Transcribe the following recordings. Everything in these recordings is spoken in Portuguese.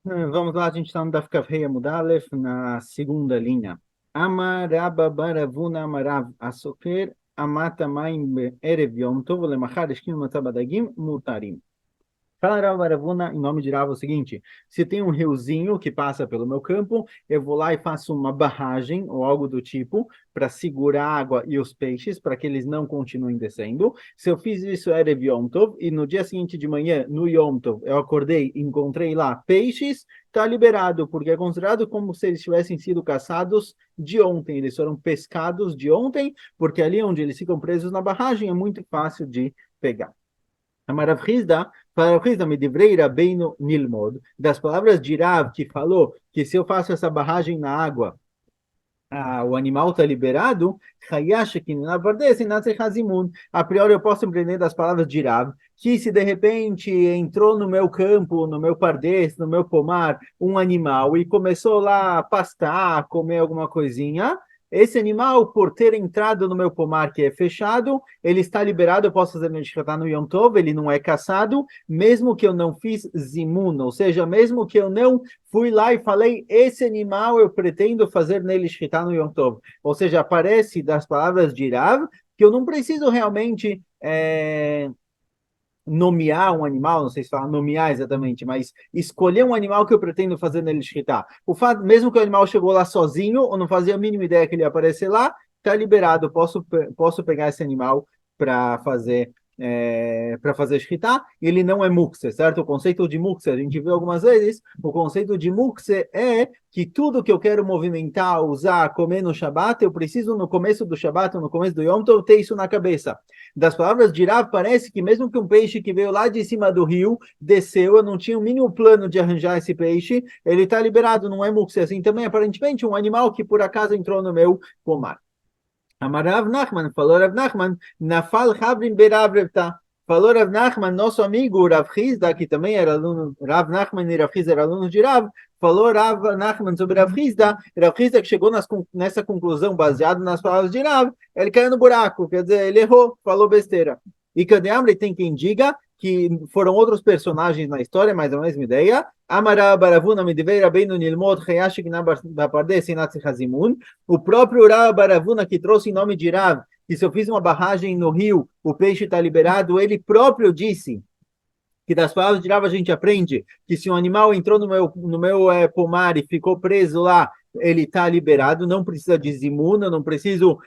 Vamos lá, a gente está no Daf Kaf Hei Amud Aleph, na segunda linha. Amar Rabba Baravuna Amarav Asoker Amata Maim Erev Yom Tov Lemachar Eshkim Matzabadagim Mutarim. Fala, Rav Baravuna, em nome de Rav, é o seguinte: se tem um riozinho que passa pelo meu campo, eu vou lá e faço uma barragem ou algo do tipo para segurar a água e os peixes para que eles não continuem descendo. Se eu fiz isso era Yom Tov e no dia seguinte de manhã, no Yom Tov, eu acordei e encontrei lá peixes, está liberado, porque é considerado como se eles tivessem sido caçados de ontem. Eles foram pescados de ontem, porque ali onde eles ficam presos na barragem é muito fácil de pegar. Amarav Hizda, para Rav Hizda, Medivrei Rabbeinu Nilmod, das palavras de Rav, que falou que se eu faço essa barragem na água, o animal está liberado, Hayash, que na verdade, a priori eu posso empreender das palavras de Rav, que se de repente entrou no meu campo, no meu pardês, no meu pomar, um animal e começou lá a pastar, comer alguma coisinha, esse animal, por ter entrado no meu pomar que é fechado, ele está liberado, eu posso fazer Neshkatá no Yom Tov, ele não é caçado, mesmo que eu não fiz zimun, ou seja, mesmo que eu não fui lá e falei, esse animal eu pretendo fazer nele shkita no Yom Tov. Ou seja, aparece das palavras de Rav que eu não preciso realmente nomear um animal, não sei se fala nomear exatamente, mas escolher um animal que eu pretendo fazer nele shkita. O fato, mesmo que o animal chegou lá sozinho, ou não fazia a mínima ideia que ele ia aparecer lá, está liberado, posso pegar esse animal para fazer para fazer shkita, ele não é mukse, certo? O conceito de mukse, a gente viu algumas vezes, o conceito de mukse é que tudo que eu quero movimentar, usar, comer no Shabat, eu preciso no começo do Shabat, no começo do Yom Tov, ter isso na cabeça. Das palavras de Rav, parece que mesmo que um peixe que veio lá de cima do rio, desceu, eu não tinha o mínimo plano de arranjar esse peixe, ele está liberado, não é mukse, assim também, aparentemente, um animal que por acaso entrou no meu pomar. Amarav Nachman, falou Rav Nachman, Nafal Havrin Beravrevta. Falou Rav Nachman, nosso amigo Rav Hizda, que também era aluno, Rav Nachman e Rav Hizda eram alunos de Rav, falou Rav Nachman sobre Rav Hizda que chegou nessa conclusão baseado nas palavras de Rav, ele caiu no buraco, quer dizer, ele errou, falou besteira. E Kadeamre tem quem diga que foram outros personagens na história, mas a mesma ideia. Amara Baravuna Mediveira Beinu Nilmod Hayashik Nabardes Inatsi Hazimun. O próprio Rav Baravuna, que trouxe em nome de Rav, que se eu fiz uma barragem no rio, o peixe está liberado, ele próprio disse que das palavras de Rav a gente aprende que se um animal entrou no meu pomar e ficou preso lá, ele está liberado, não precisa de zimuna, não preciso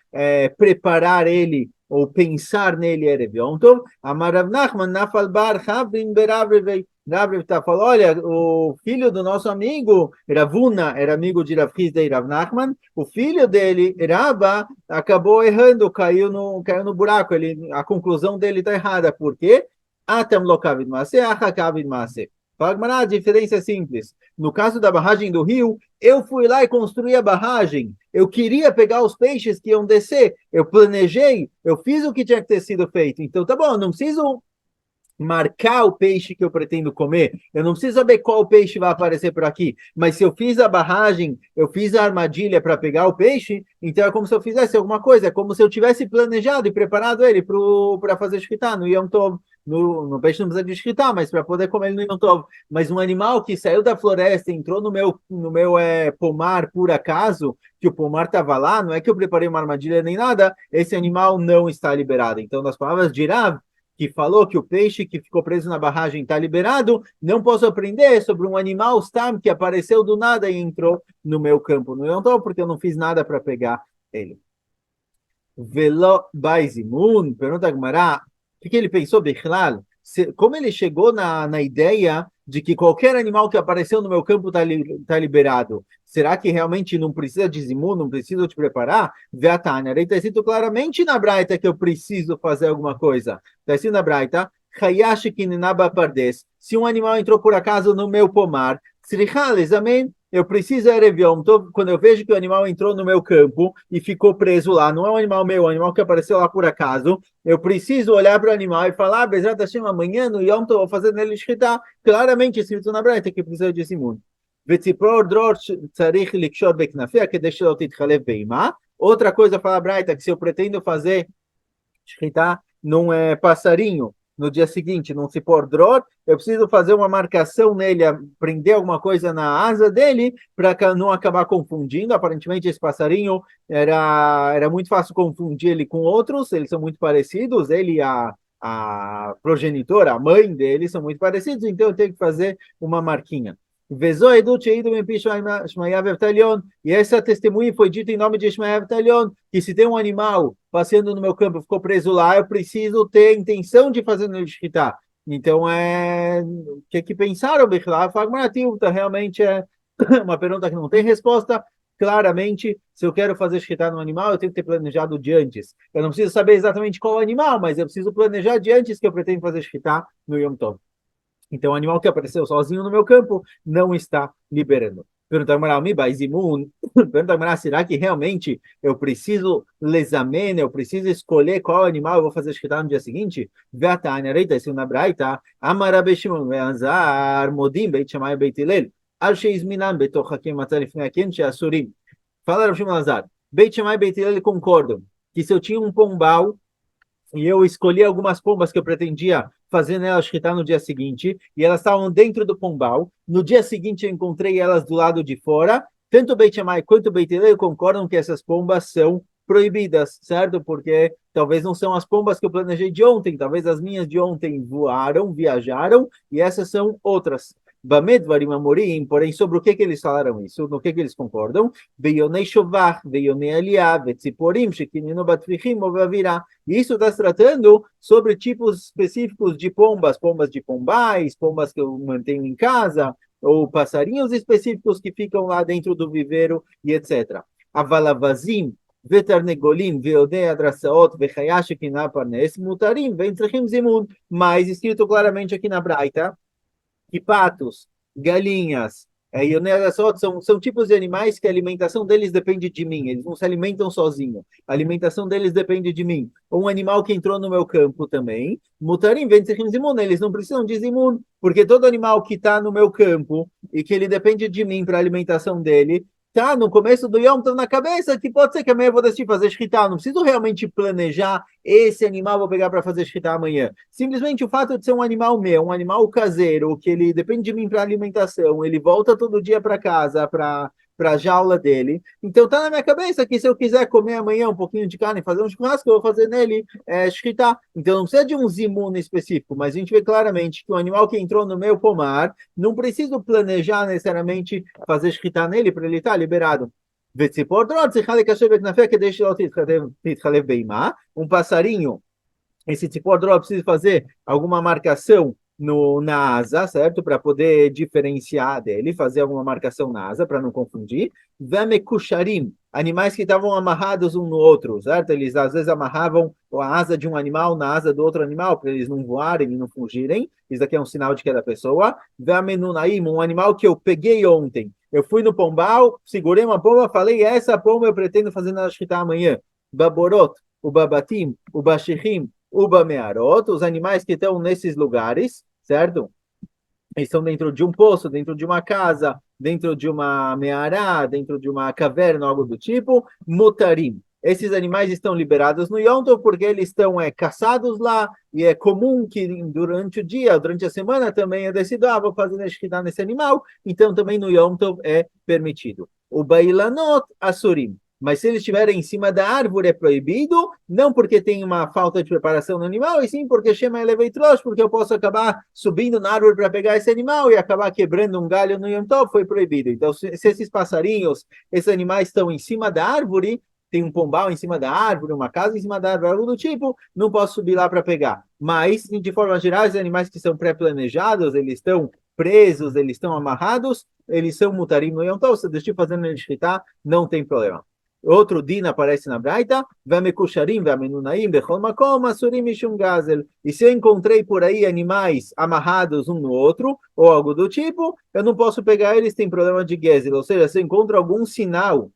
preparar ele ou pensar nele, Erev Yom Tov. Amarav Nachman, Nafal Bar, Havrin Beravrevei. Rav falou, olha, o filho do nosso amigo, Ravuna, era amigo de Rav Hizda e Rav Nachman, o filho dele, Rava, acabou errando, caiu no buraco, a conclusão dele está errada, por quê? Atam lokavid maase, achakavid maase. Fala, a diferença é simples. No caso da barragem do rio, eu fui lá e construí a barragem. Eu queria pegar os peixes que iam descer. Eu planejei, eu fiz o que tinha que ter sido feito. Então, tá bom, não preciso marcar o peixe que eu pretendo comer. Eu não preciso saber qual peixe vai aparecer por aqui. Mas se eu fiz a barragem, eu fiz a armadilha para pegar o peixe, então é como se eu fizesse alguma coisa. É como se eu tivesse planejado e preparado ele para fazer shkita no Yom Tov. No peixe não precisa de shkita, mas para poder comer ele no Yom Tov. Mas um animal que saiu da floresta, entrou no meu pomar por acaso, que o pomar estava lá, não é que eu preparei uma armadilha nem nada, esse animal não está liberado. Então, nas palavras de Rav, que falou que o peixe que ficou preso na barragem está liberado, não posso aprender sobre um animal stam que apareceu do nada e entrou no meu campo. Não entrou porque eu não fiz nada para pegar ele. Velo Baizimun, pergunta a Gmará, o que ele pensou, Bichlal? Como ele chegou na ideia de que qualquer animal que apareceu no meu campo está liberado? Será que realmente não precisa de zimun, não precisa te preparar? Veatania, está escrito claramente na Braita que eu preciso fazer alguma coisa. Está escrito na Braita, Hayashi Kininaba Pardes. Se um animal entrou por acaso no meu pomar, Srichal, examen, eu preciso Erev Yom Tov, quando eu vejo que o animal entrou no meu campo e ficou preso lá, não é um animal meu, é um animal que apareceu lá por acaso, eu preciso olhar para o animal e falar, Bezrat Hashem, amanhã no Yom Tov, vou fazer nele shkita, claramente escrito na Braita que precisa de simun. וציפור דרור צריך לקשור בכנפיה כדי שלא תתחלף באימה. Outra coisa, fala a Braita, que se eu pretendo fazer shkita num passarinho, no dia seguinte, não se pôr dror, eu preciso fazer uma marcação nele, prender alguma coisa na asa dele, para não acabar confundindo. Aparentemente, esse passarinho era muito fácil confundir ele com outros, eles são muito parecidos, ele e a progenitora, a mãe dele, são muito parecidos, então eu tenho que fazer uma marquinha. E essa testemunha foi dita em nome de Ishmael Talion, que se tem um animal passeando no meu campo, ficou preso lá, eu preciso ter a intenção de fazer no Shkita. Então, o que pensaram, Bichlá? Realmente é uma pergunta que não tem resposta. Claramente, se eu quero fazer shkita no animal, eu tenho que ter planejado de antes. Eu não preciso saber exatamente qual animal, mas eu preciso planejar de antes que eu pretendo fazer shkita no Yom Tov. Então, o animal que apareceu sozinho no meu campo não está liberando. Pergunta será que realmente eu preciso lesamen, eu preciso escolher qual animal eu vou fazer shkita no dia seguinte? Veatania, reita, isso na braita, amara beshimon, veazar, modim, beit shamai, beit hillel, al sheizminan, betoch hakim, matzah lifnei hakim, sheasurim. Fala, Rav Shimon Lazar, beit shamai, beit hillel concordam que se eu tinha um pombal e eu escolhi algumas pombas que eu pretendia fazer nelas shkita no dia seguinte, e elas estavam dentro do pombal. No dia seguinte eu encontrei elas do lado de fora. Tanto o Beit Shammai quanto o Beit Hillel concordam que essas pombas são proibidas, certo? Porque talvez não são as pombas que eu planejei de ontem, talvez as minhas de ontem voaram, viajaram, e essas são outras. Bamedvarim Amorim, porém, sobre o que eles falaram isso, no que eles concordam? Veionei Shovach, Veionei Eliá, Vetziporim, Shekininu Batvichim, Ovavirá. Isso está se tratando sobre tipos específicos de pombas, pombas de pombais, pombas que eu mantenho em casa, ou passarinhos específicos que ficam lá dentro do viveiro e etc. Avalavazim, Vetarnegolim, Veodei Adrasaot, Vechayash, Kinaparnes, Mutarim, Ventrechim Zimun. Mas escrito claramente aqui na Braita, que patos, galinhas, e são tipos de animais que a alimentação deles depende de mim, eles não se alimentam sozinhos, a alimentação deles depende de mim. Um animal que entrou no meu campo também, mutarim ventzechim zimun, eles não precisam de zimun, porque todo animal que está no meu campo e que ele depende de mim para a alimentação dele, tá no começo do Yom Tov na cabeça que pode ser que amanhã eu vou decidir fazer shkita. Não preciso realmente planejar esse animal vou pegar para fazer shkita amanhã. Simplesmente o fato de ser um animal meu, um animal caseiro, que ele depende de mim para alimentação, ele volta todo dia para casa, para a jaula dele. Então tá na minha cabeça que se eu quiser comer amanhã um pouquinho de carne, fazer um churrasco, eu vou fazer nele shkita. Então não precisa de um zimun específico, mas a gente vê claramente que o animal que entrou no meu pomar, não preciso planejar necessariamente fazer shkita nele para ele estar liberado. Um passarinho, esse tzipor drop precisa fazer alguma marcação na asa, certo? Para poder diferenciar dele, fazer alguma marcação na asa, para não confundir. Vemekusharim, animais que estavam amarrados um no outro, certo? Eles às vezes amarravam a asa de um animal na asa do outro animal, para eles não voarem e não fugirem. Isso aqui é um sinal de que é da pessoa. Vemenunaim, um animal que eu peguei ontem. Eu fui no pombal, segurei uma pomba, falei, essa pomba eu pretendo fazer na shkita amanhã. Baborot, o babatim, o bashihim, o bamearot, os animais que estão nesses lugares, certo? Eles estão dentro de um poço, dentro de uma casa, dentro de uma meará, dentro de uma caverna, algo do tipo, mutarim. Esses animais estão liberados no Yom Tov porque eles estão caçados lá, e é comum que durante o dia, durante a semana também é decidido, vou fazer shkita nesse animal, então também no Yom Tov é permitido. O bailanot asurim. Mas se eles estiverem em cima da árvore é proibido, não porque tem uma falta de preparação no animal, e sim porque chama eleveitros, porque eu posso acabar subindo na árvore para pegar esse animal e acabar quebrando um galho no Yom Tov, foi proibido. Então, se esses passarinhos, esses animais estão em cima da árvore, tem um pombal em cima da árvore, uma casa em cima da árvore, algo do tipo, não posso subir lá para pegar. Mas, de forma geral, os animais que são pré-planejados, eles estão presos, eles estão amarrados, eles são mutarim no Yom Tov, se deixar fazendo ele shkita, não tem problema. Outro din aparece na Braita, Vamekusharim, Vamenunaim, Bechol Makom, Asurim Mishum Gazel. E se eu encontrei por aí animais amarrados um no outro, ou algo do tipo, eu não posso pegar eles, tem problema de Gezel. Ou seja, se eu encontro algum sinal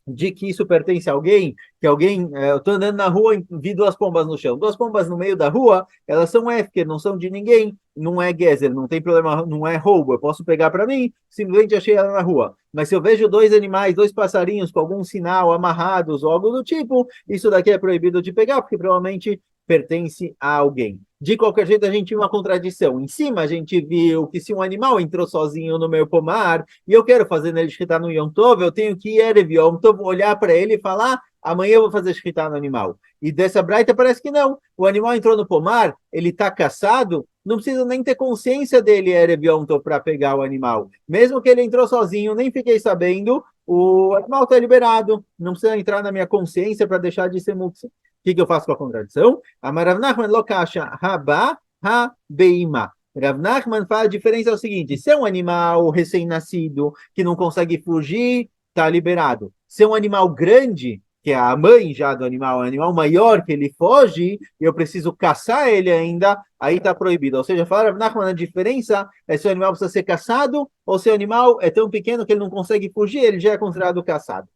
de que isso pertence a alguém, que alguém, eu estou andando na rua e vi duas pombas no chão. Duas pombas no meio da rua, elas são Efker, não são de ninguém, não é Gezer, não tem problema, não é roubo, eu posso pegar para mim, simplesmente achei ela na rua. Mas se eu vejo dois animais, dois passarinhos com algum sinal amarrados ou algo do tipo, isso daqui é proibido de pegar, porque provavelmente pertence a alguém. De qualquer jeito, a gente tinha uma contradição. Em cima, a gente viu que se um animal entrou sozinho no meu pomar e eu quero fazer nele shkita no Yom Tov, eu tenho que ir Erev Yom Tov, olhar para ele e falar, amanhã eu vou fazer shkita no animal. E dessa braita parece que não. O animal entrou no pomar, ele está caçado, não precisa nem ter consciência dele Erev Yom Tov para pegar o animal. Mesmo que ele entrou sozinho, nem fiquei sabendo, o animal está liberado. Não precisa entrar na minha consciência para deixar de ser muktzah. O que eu faço com a contradição? Amar Nachman lo kasha haba ha beima. Rav Nachman fala a diferença é o seguinte: se é um animal recém-nascido que não consegue fugir, está liberado. Se é um animal grande, que é a mãe já do animal, um animal maior que ele foge, e eu preciso caçar ele ainda, aí está proibido. Ou seja, fala Rav Nachman, a diferença é se o animal precisa ser caçado ou se o animal é tão pequeno que ele não consegue fugir, ele já é considerado caçado.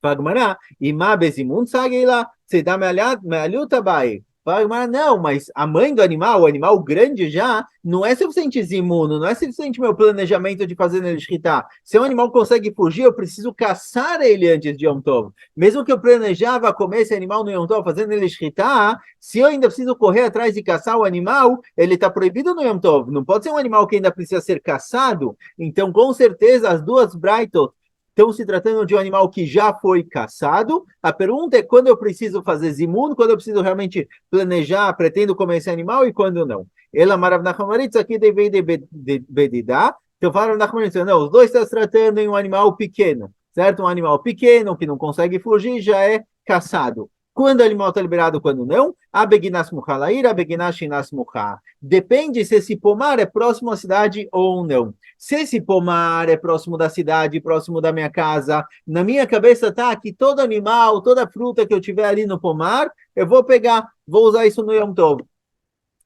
Fagmará, Imá Bezimun Sageila, você dá mealhuta bai. Fagmará, não, mas a mãe do animal, o animal grande já, não é suficiente zimuno, não é suficiente meu planejamento de fazer nele shkita. Se o animal consegue fugir, eu preciso caçar ele antes de Yom Tov. Mesmo que eu planejava comer esse animal no Yom Tov, fazendo ele shkita, se eu ainda preciso correr atrás e caçar o animal, ele está proibido no Yom Tov. Não pode ser um animal que ainda precisa ser caçado. Então, com certeza, as duas braitot estão se tratando de um animal que já foi caçado. A pergunta é quando eu preciso fazer zimun, quando eu preciso realmente planejar, pretendo comer esse animal e quando não. Ela maravnachamaritz aqui deve de bedidá. Então falaram na não, os dois estão se tratando em um animal pequeno, certo? Um animal pequeno que não consegue fugir já é caçado. Quando o animal está liberado, quando não? Abeginas muhalair, abeginas shinas muha. Depende se esse pomar é próximo à cidade ou não. Se esse pomar é próximo da cidade, próximo da minha casa, na minha cabeça tá que todo animal, toda fruta que eu tiver ali no pomar, eu vou pegar, vou usar isso no Yom Tov.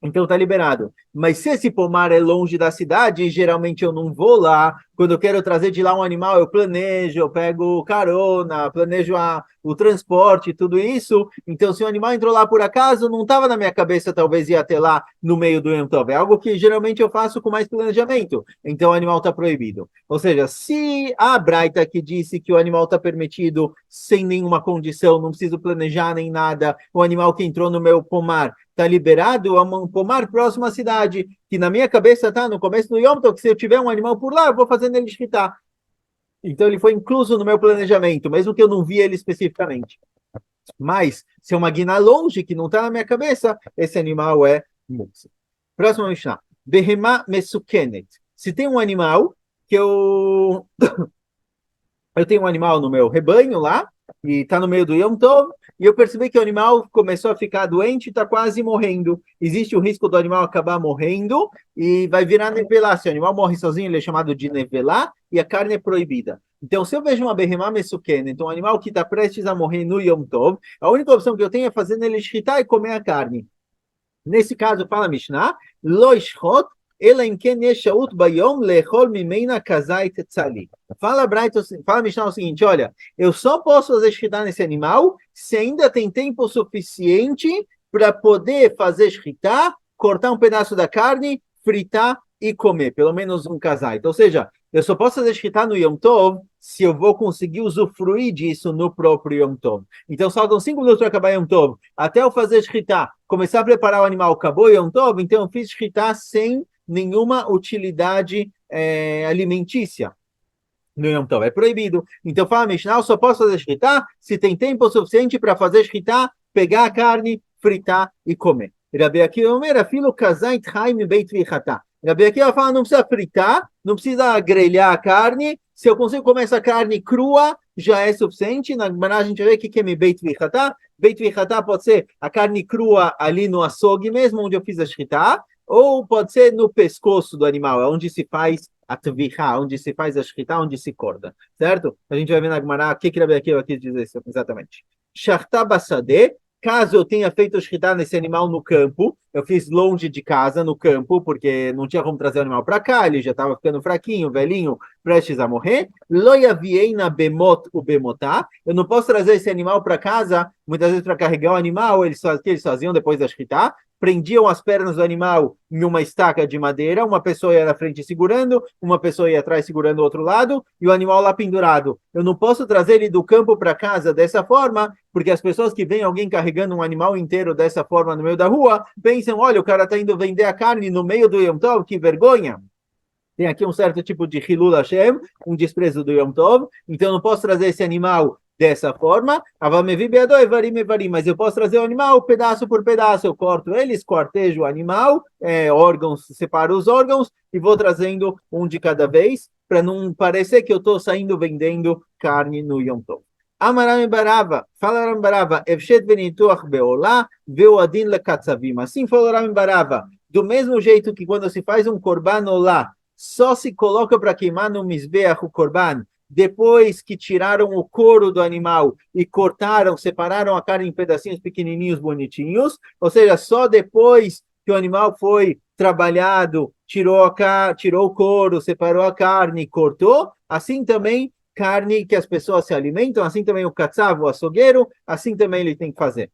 Então tá liberado. Mas se esse pomar é longe da cidade, geralmente eu não vou lá. Quando eu quero trazer de lá um animal, eu planejo, eu pego carona, planejo o transporte, tudo isso. Então, se o animal entrou lá por acaso, não estava na minha cabeça, talvez ir até lá no meio do Yom Tov. É algo que geralmente eu faço com mais planejamento. Então, o animal está proibido. Ou seja, se a Braita que disse que o animal está permitido sem nenhuma condição, não preciso planejar nem nada, o animal que entrou no meu pomar está liberado a um pomar próximo à cidade, que na minha cabeça tá no começo do Yom Tov, que se eu tiver um animal por lá, eu vou fazer nele shkita. Então ele foi incluso no meu planejamento, mesmo que eu não vi ele especificamente. Mas se é uma guina longe, que não está na minha cabeça, esse animal é muktzah. Próximo Mishnah. Behemá mesukenet. Se tem um animal que eu tenho um animal no meu rebanho lá, e está no meio do Yom Tov, e eu percebi que o animal começou a ficar doente e está quase morrendo. Existe o risco do animal acabar morrendo e vai virar nevelá. Se o animal morre sozinho, ele é chamado de nevelá e a carne é proibida. Então, se eu vejo uma behemá mesukena, então um animal que está prestes a morrer no Yom Tov, a única opção que eu tenho é fazer nele shkita e comer a carne. Nesse caso, fala Mishnah, lo ishchot, ela em quem yeshaut bayom lechol mimeina kazait tzali. Fala Mishnah o seguinte, olha, eu só posso fazer shkita nesse animal se ainda tem tempo suficiente para poder fazer shkita, cortar um pedaço da carne, fritar e comer, pelo menos um kazait. Ou seja, eu só posso fazer shkita no Yom Tov se eu vou conseguir usufruir disso no próprio Yom Tov. Então, faltam 5 minutos para acabar Yom Tov. Até eu fazer shkita, começar a preparar o animal, acabou Yom Tov, então eu fiz shkita sem nenhuma utilidade alimentícia. No Yom Tov é proibido. Então, fala Mishnah, eu só posso fazer shkita se tem tempo suficiente para fazer shkita, pegar a carne, fritar e comer. Rabi Akiva Omer, filo kazait haim beit vichata. Rabi Akiva fala, não precisa fritar, não precisa grelhar a carne, se eu consigo comer essa carne crua, já é suficiente. Na Gemara a gente vê que é beit vichata. Beit vichata pode ser a carne crua ali no açougue mesmo, onde eu fiz a shkita, ou pode ser no pescoço do animal, onde se faz a tvicha, onde se faz a shkita, onde se corta, certo? A gente vai ver na Gemara o que Rabi Akiva quis dizer exatamente. Sharta basade, caso eu tenha feito shkita nesse animal no campo, eu fiz longe de casa, no campo, porque não tinha como trazer o animal para cá, ele já estava ficando fraquinho, velhinho, prestes a morrer. Loyavieina bemot o bemotá, eu não posso trazer esse animal para casa, muitas vezes para carregar o animal, eles faziam depois da shkita, prendiam as pernas do animal em uma estaca de madeira, uma pessoa ia na frente segurando, uma pessoa ia atrás segurando o outro lado, e o animal lá pendurado. Eu não posso trazer ele do campo para casa dessa forma, porque as pessoas que veem alguém carregando um animal inteiro dessa forma no meio da rua, pensam, olha, o cara está indo vender a carne no meio do Yom Tov, que vergonha. Tem aqui um certo tipo de Hilul Hashem, um desprezo do Yom Tov, então eu não posso trazer esse animal dessa forma, mas eu posso trazer o animal pedaço por pedaço, eu corto ele, esquartejo o animal, órgãos, separo os órgãos e vou trazendo um de cada vez, para não parecer que eu estou saindo vendendo carne no Yom Tov. Amaram Barava, fala Ram Barava, Efshet Benituach Beolá, Veoadin Lekatzavim. Assim falou Ram Barava, do mesmo jeito que quando se faz um korban olá, só se coloca para queimar no Mizbeach o korban, depois que tiraram o couro do animal e cortaram, separaram a carne em pedacinhos pequenininhos, bonitinhos, ou seja, só depois que o animal foi trabalhado, tirou o couro, separou a carne, cortou, assim também carne que as pessoas se alimentam, assim também o katzav, o açougueiro, assim também ele tem que fazer.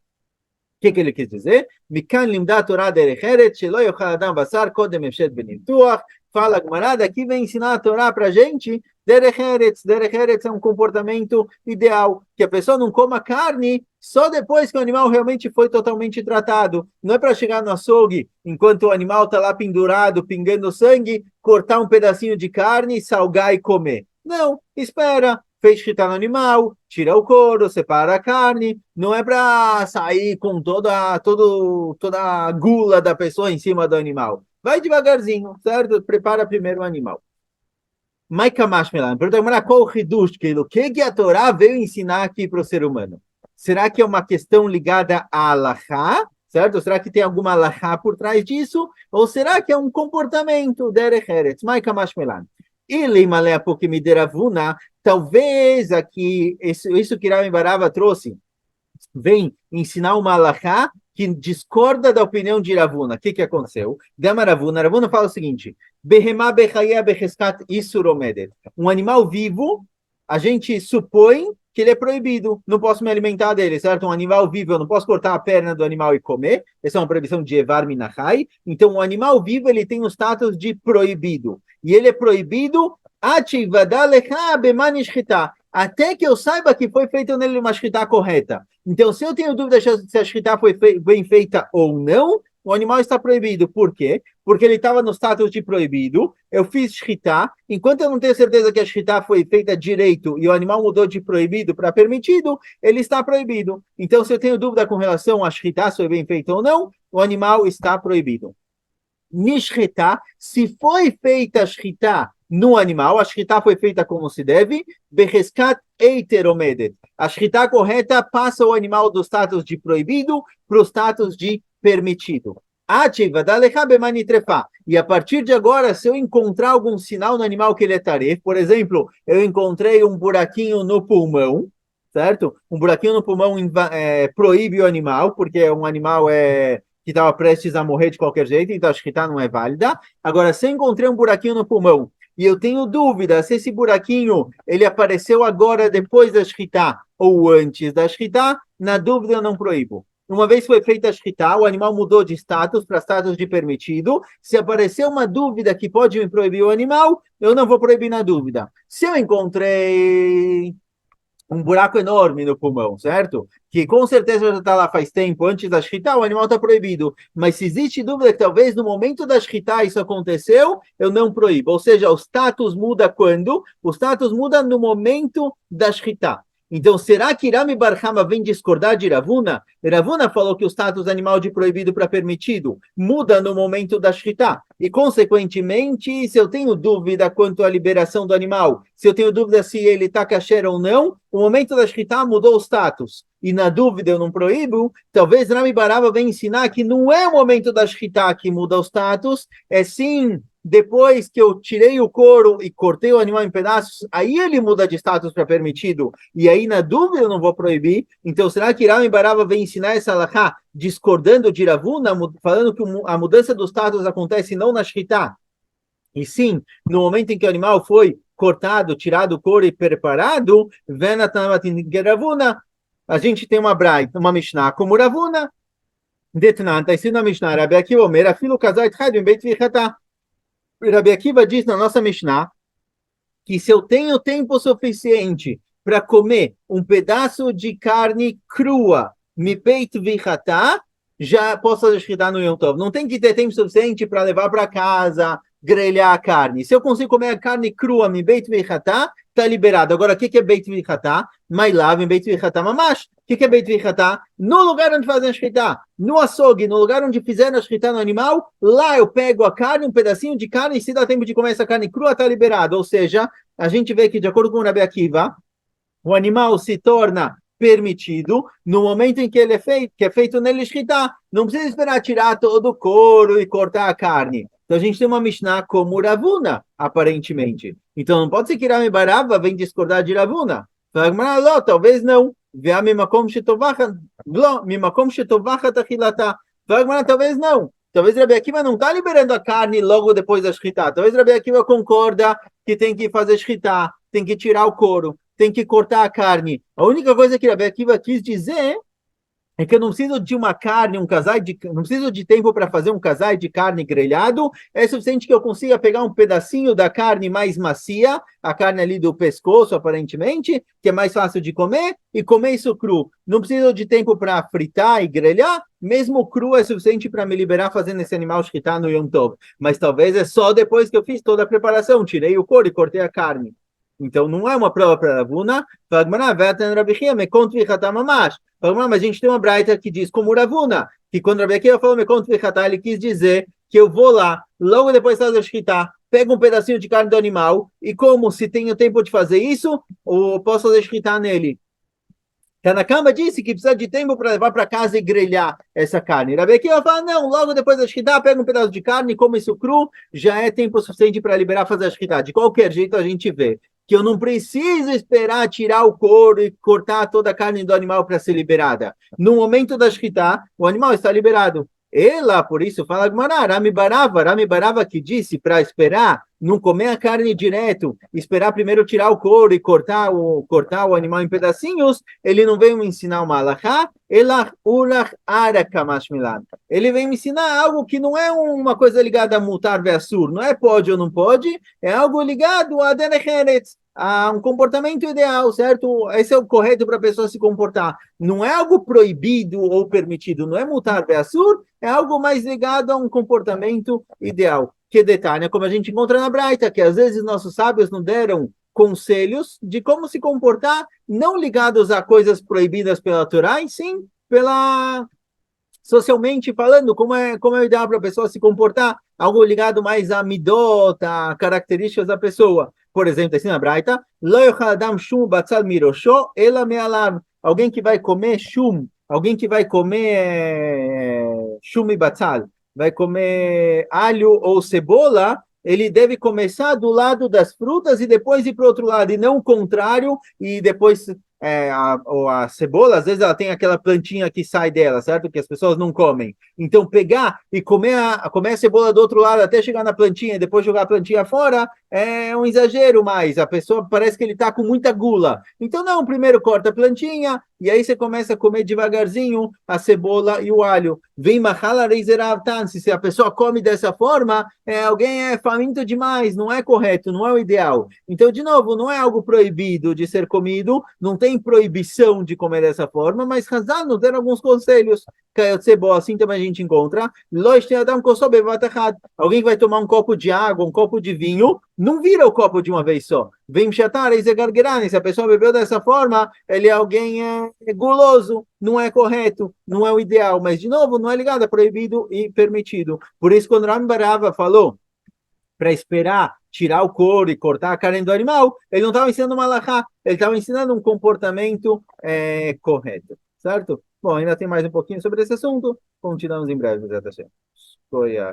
O que ele quis dizer? Mikan limdat Torah derech eretz, shelo yochal adam basar kodem efshet benimtuach. Fala, Gemara, daqui vem ensinar a Torá para a gente. Derech eretz. Derech eretz é um comportamento ideal, que a pessoa não coma carne só depois que o animal realmente foi totalmente tratado. Não é para chegar no açougue, enquanto o animal está lá pendurado, pingando sangue, cortar um pedacinho de carne, salgar e comer. Não, espera. Fez fritar no animal, tira o couro, separa a carne, não é para sair com toda a gula da pessoa em cima do animal. Vai devagarzinho, certo? Prepara primeiro o animal. Mas Kamash Melan, pergunta qual o Hidush, o que a Torá veio ensinar aqui para o ser humano? Será que é uma questão ligada a Alahá? Certo? Será que tem alguma Alahá por trás disso? Ou será que é um comportamento derech eretz? Mas Kamash Melan. Talvez aqui, isso que Rami Barava trouxe, vem ensinar uma alahá que discorda da opinião de Ravuna. O que aconteceu? Ravuna fala o seguinte, um animal vivo, a gente supõe que ele é proibido, não posso me alimentar dele, certo? Um animal vivo, eu não posso cortar a perna do animal e comer, essa é uma proibição de Evar Minachai, então um animal vivo, ele tem o status de proibido, e ele é proibido até que eu saiba que foi feita nele uma shritá correta. Então, se eu tenho dúvida se a shritá foi bem feita ou não, o animal está proibido. Por quê? Porque ele estava no status de proibido, eu fiz shritá, enquanto eu não tenho certeza que a shritá foi feita direito e o animal mudou de proibido para permitido, ele está proibido. Então, se eu tenho dúvida com relação a shritá, se foi bem feita ou não, o animal está proibido. Nishritá, se foi feita a shritá no animal, a shritá foi feita como se deve, Beheskat eiteromedet. A shritá correta passa o animal do status de proibido para o status de permitido. Ativa da bemanitrefá. E a partir de agora, se eu encontrar algum sinal no animal que ele é taref, por exemplo, eu encontrei um buraquinho no pulmão, certo? Um buraquinho no pulmão proíbe o animal, porque um animal que estava prestes a morrer de qualquer jeito, então a shritá não é válida. Agora, se eu encontrei um buraquinho no pulmão e eu tenho dúvida se esse buraquinho ele apareceu agora depois da shritá ou antes da shritá, na dúvida eu não proíbo. Uma vez foi feita a shritá, o animal mudou de status para status de permitido. Se aparecer uma dúvida que pode me proibir o animal, eu não vou proibir na dúvida. Se eu encontrei um buraco enorme no pulmão, certo? Que com certeza já está lá faz tempo, antes da shritá, o animal está proibido. Mas se existe dúvida que talvez no momento da shritá isso aconteceu, eu não proíbo. Ou seja, o status muda quando? O status muda no momento da shritá. Então, será que Rami Bar Hama vem discordar de Ravuna? Ravuna falou que o status animal de proibido para permitido muda no momento da shritá. E, consequentemente, se eu tenho dúvida quanto à liberação do animal, se eu tenho dúvida se ele está kasher ou não, o momento da shritá mudou o status. E, na dúvida, eu não proíbo. Talvez Rami Barava venha ensinar que não é o momento da shritá que muda o status, é sim depois que eu tirei o couro e cortei o animal em pedaços, aí ele muda de status para permitido, e aí na dúvida eu não vou proibir. Então será que Rami Barava vem ensinar essa alahá discordando de Ravuna, falando que a mudança do status acontece não na shritá, e sim no momento em que o animal foi cortado, tirado o couro e preparado, a gente tem uma Mishnah como Ravuna, Detnan, está escrito na Mishnah, Rabi Akiva Omer, afilo kazait chayim beit vichata. Rabi Akiva diz na nossa Mishnah que se eu tenho tempo suficiente para comer um pedaço de carne crua, mi beit vichata, já posso fazer shkita no Yom Tov. Não tem que ter tempo suficiente para levar para casa, grelhar a carne. Se eu consigo comer a carne crua, mi beit vichata, está liberado. Agora, o que é beit vichata? Mailav, beit vichata mamash. O que é beit vichata? No lugar onde fazem a shkita, no açougue, no lugar onde fizeram a shkita no animal, lá eu pego a carne, um pedacinho de carne, e se dá tempo de comer essa carne crua, está liberado. Ou seja, a gente vê que, de acordo com o Rabi Akiva, o animal se torna permitido no momento em que ele é feito, que é feito nele shkita. Não precisa esperar tirar todo o couro e cortar a carne. Então a gente tem uma Mishnah como Ravuna, aparentemente. Então não pode ser que Rami Barava vem discordar de Ravuna. Fala, talvez não. Talvez não. Talvez Rabi Akiva não está liberando a carne logo depois da shkita. Talvez Rabi Akiva concorda que tem que fazer shkita, tem que tirar o couro, tem que cortar a carne. A única coisa que Rabi Akiva quis dizer é que eu não preciso de uma carne, não preciso de tempo para fazer um casai de carne grelhado, é suficiente que eu consiga pegar um pedacinho da carne mais macia, a carne ali do pescoço, aparentemente, que é mais fácil de comer, e comer isso cru. Não preciso de tempo para fritar e grelhar, mesmo cru é suficiente para me liberar fazendo esse animal shkita no Yom Tov. Mas talvez é só depois que eu fiz toda a preparação, tirei o couro e cortei a carne. Então não é uma prova para Ravuna. Mas a gente tem uma braita que diz como Ravuna, que quando Rabi Akiva falou Mekont Vichatá, ele quis dizer que eu vou lá, logo depois de fazer a shkita, pego um pedacinho de carne do animal, e como se tenho tempo de fazer isso, eu posso fazer shkita nele. Tanakama disse que precisa de tempo para levar para casa e grelhar essa carne. Rabi Akiva fala, não, logo depois da shkita, pega um pedaço de carne, come isso cru, já é tempo suficiente para liberar fazer a shkita. De qualquer jeito, a gente vê que eu não preciso esperar tirar o couro e cortar toda a carne do animal para ser liberada. No momento da shkita, o animal está liberado. Ela, por isso, fala Gmará, Rami Barava que disse para esperar, não comer a carne direto, esperar primeiro tirar o couro e cortar o animal em pedacinhos, ele não veio me ensinar uma alahá, ele vem me ensinar algo que não é uma coisa ligada a mutar ve'asur, não é pode ou não pode, é algo ligado a denecheret, a um comportamento ideal, certo? Esse é o correto para a pessoa se comportar. Não é algo proibido ou permitido, não é mutar ve'asur, é algo mais ligado a um comportamento ideal. Que detalhe, como a gente encontra na Braita, que às vezes nossos sábios nos deram conselhos de como se comportar, não ligados a coisas proibidas pela Torá, e sim pela socialmente falando, como é o ideal para a pessoa se comportar, algo ligado mais a midot, a características da pessoa. Por exemplo, assim na Braita, Lo yochal adam shum batzal mirosho, ela me'alav. Alguém que vai comer shum, alguém que vai comer shum e batzal, vai comer alho ou cebola, ele deve começar do lado das frutas e depois ir para o outro lado, e não o contrário, e depois a cebola, às vezes ela tem aquela plantinha que sai dela, certo? Que as pessoas não comem. Então, pegar e comer a cebola do outro lado até chegar na plantinha e depois jogar a plantinha fora é um exagero mais. A pessoa parece que ele está com muita gula. Então, não, primeiro corta a plantinha e aí você começa a comer devagarzinho a cebola e o alho. Vem se a pessoa come dessa forma, alguém é faminto demais, não é correto, não é o ideal. Então, de novo, não é algo proibido de ser comido, não tem proibição de comer dessa forma, mas Hazal nos deram alguns conselhos. Assim também a gente encontra. Alguém que vai tomar um copo de água, um copo de vinho, não vira o copo de uma vez só. Vem chatar, se a pessoa bebeu dessa forma, ele é alguém guloso, não é correto, não é o ideal. Mas, de novo, não é ligado a proibido e permitido. Por isso, quando Ram Barava falou para esperar tirar o couro e cortar a carne do animal, ele não estava ensinando uma alahá, ele estava ensinando um comportamento correto, certo? Bom, ainda tem mais um pouquinho sobre esse assunto, continuamos em breve, Foi a